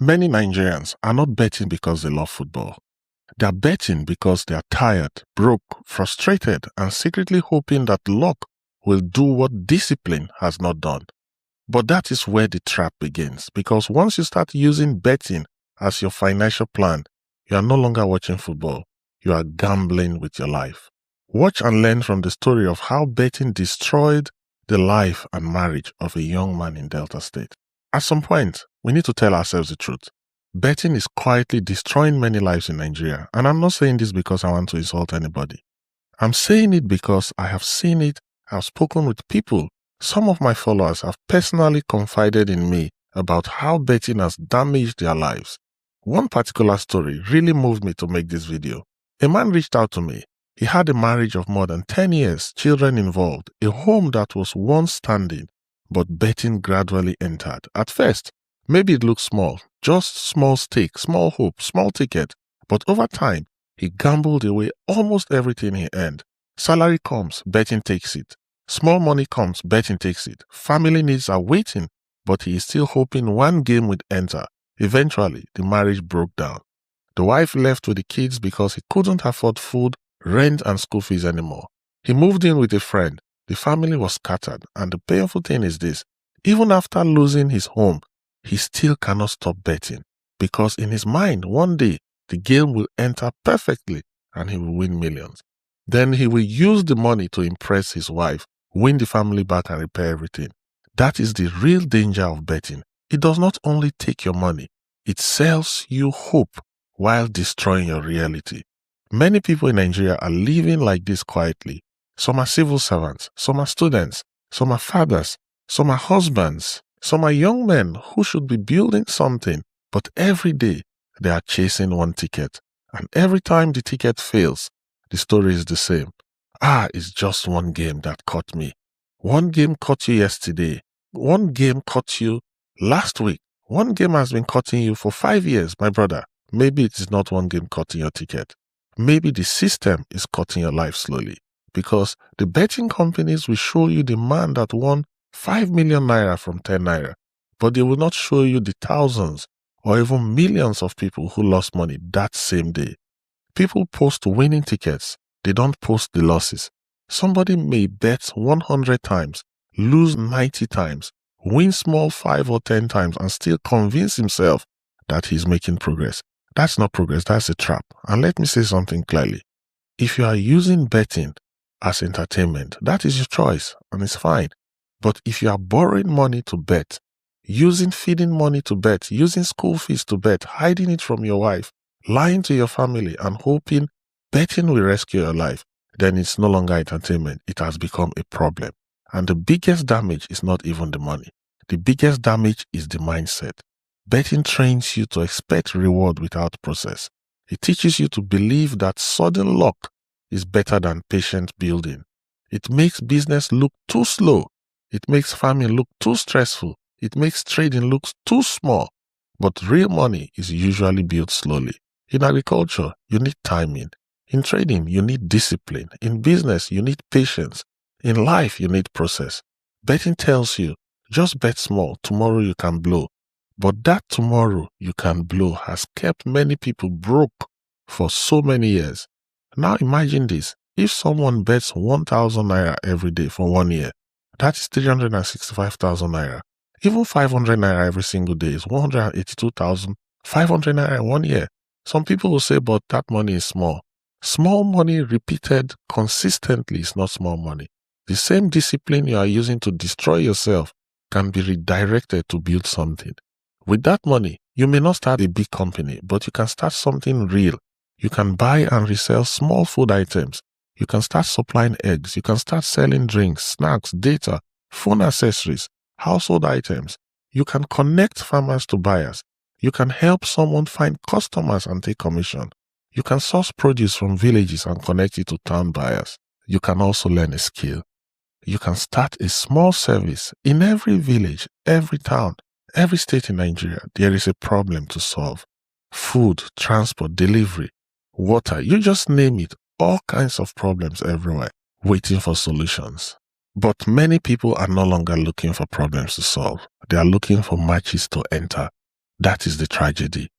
Many Nigerians are not betting because they love football. They are betting because they are tired, broke, frustrated, and secretly hoping that luck will do what discipline has not done. But that is where the trap begins, because once you start using betting as your financial plan, you are no longer watching football. You are gambling with your life. Watch and learn from the story of how betting destroyed the life and marriage of a young man in Delta State. At some point, we need to tell ourselves the truth. Betting is quietly destroying many lives in Nigeria, and I'm not saying this because I want to insult anybody. I'm saying it because I have seen it, I've spoken with people. Some of my followers have personally confided in me about how betting has damaged their lives. One particular story really moved me to make this video. A man reached out to me. He had a marriage of more than 10 years, children involved, a home that was once standing, but betting gradually entered. At first, maybe it looked small, just small stake, small hope, small ticket, but over time, he gambled away almost everything he earned. Salary comes, betting takes it. Small money comes, betting takes it. Family needs are waiting, but he is still hoping one game would enter. Eventually, the marriage broke down. The wife left with the kids because he couldn't afford food, rent, and school fees anymore. He moved in with a friend. The family was scattered, and the painful thing is this: even after losing his home, he still cannot stop betting, because in his mind, one day, the game will enter perfectly and he will win millions. Then he will use the money to impress his wife, win the family back, and repair everything. That is the real danger of betting. It does not only take your money, it sells you hope while destroying your reality. Many people in Nigeria are living like this quietly. Some are civil servants, some are students, some are fathers, some are husbands, some are young men who should be building something, but every day they are chasing one ticket. And every time the ticket fails, the story is the same. It's just one game that caught me. One game caught you yesterday. One game caught you last week. One game has been cutting you for 5 years, my brother. Maybe it is not one game cutting your ticket. Maybe the system is cutting your life slowly, because the betting companies will show you the man that won 5 million naira from 10 naira, but they will not show you the thousands or even millions of people who lost money that same day. People post winning tickets. They don't post the losses. Somebody may bet 100 times, lose 90 times, win small 5 or 10 times, and still convince himself that he's making progress. That's not progress, that's a trap. And let me say something clearly. If you are using betting as entertainment, that is your choice, and it's fine. But if you are borrowing money to bet, using feeding money to bet, using school fees to bet, hiding it from your wife, lying to your family, and hoping betting will rescue your life, then it's no longer entertainment. It has become a problem. And the biggest damage is not even the money. The biggest damage is the mindset. Betting trains you to expect reward without process. It teaches you to believe that sudden luck is better than patient building. It makes business look too slow. It makes farming look too stressful. It makes trading look too small. But real money is usually built slowly. In agriculture, you need timing. In trading, you need discipline. In business, you need patience. In life, you need process. Betting tells you, just bet small, tomorrow you can blow. But that tomorrow you can blow has kept many people broke for so many years. Now imagine this. If someone bets 1,000 naira every day for 1 year, that is 365,000 naira. Even 500 naira every single day is 182,500 naira in 1 year. Some people will say, but that money is small. Small money repeated consistently is not small money. The same discipline you are using to destroy yourself can be redirected to build something. With that money, you may not start a big company, but you can start something real. You can buy and resell small food items. You can start supplying eggs. You can start selling drinks, snacks, data, phone accessories, household items. You can connect farmers to buyers. You can help someone find customers and take commission. You can source produce from villages and connect it to town buyers. You can also learn a skill. You can start a small service. In every village, every town, every state in Nigeria, there is a problem to solve. Food, transport, delivery, water, you just name it. All kinds of problems everywhere, waiting for solutions. But many people are no longer looking for problems to solve. They are looking for matches to enter. That is the tragedy.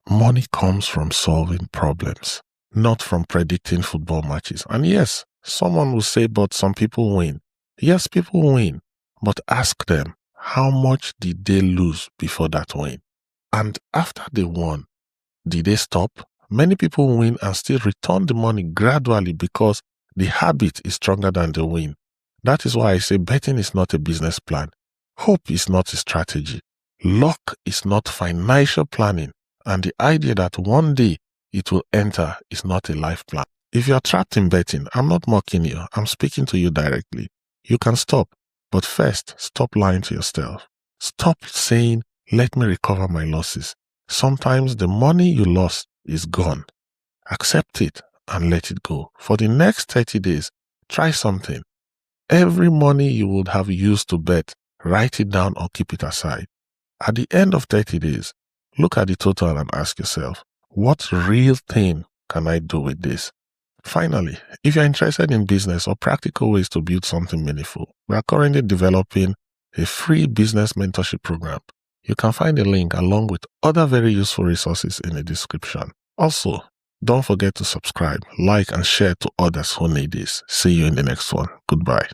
Money comes from solving problems, not from predicting football matches. And yes, someone will say, but some people win. Yes, people win. But ask them, how much did they lose before that win? And after they won, did they stop? Many people win and still return the money gradually because the habit is stronger than the win. That is why I say betting is not a business plan. Hope is not a strategy. Luck is not financial planning. And the idea that one day it will enter is not a life plan. If you are trapped in betting, I'm not mocking you. I'm speaking to you directly. You can stop. But first, stop lying to yourself. Stop saying, let me recover my losses. Sometimes the money you lost is gone. Accept it and let it go. For the next 30 days, try something. Every money you would have used to bet, write it down or keep it aside. At the end of 30 days, look at the total and ask yourself, what real thing can I do with this? Finally, if you're interested in business or practical ways to build something meaningful, we are currently developing a free business mentorship program. You can find a link along with other very useful resources in the description. Also, don't forget to subscribe, like, and share to others who need this. See you in the next one. Goodbye.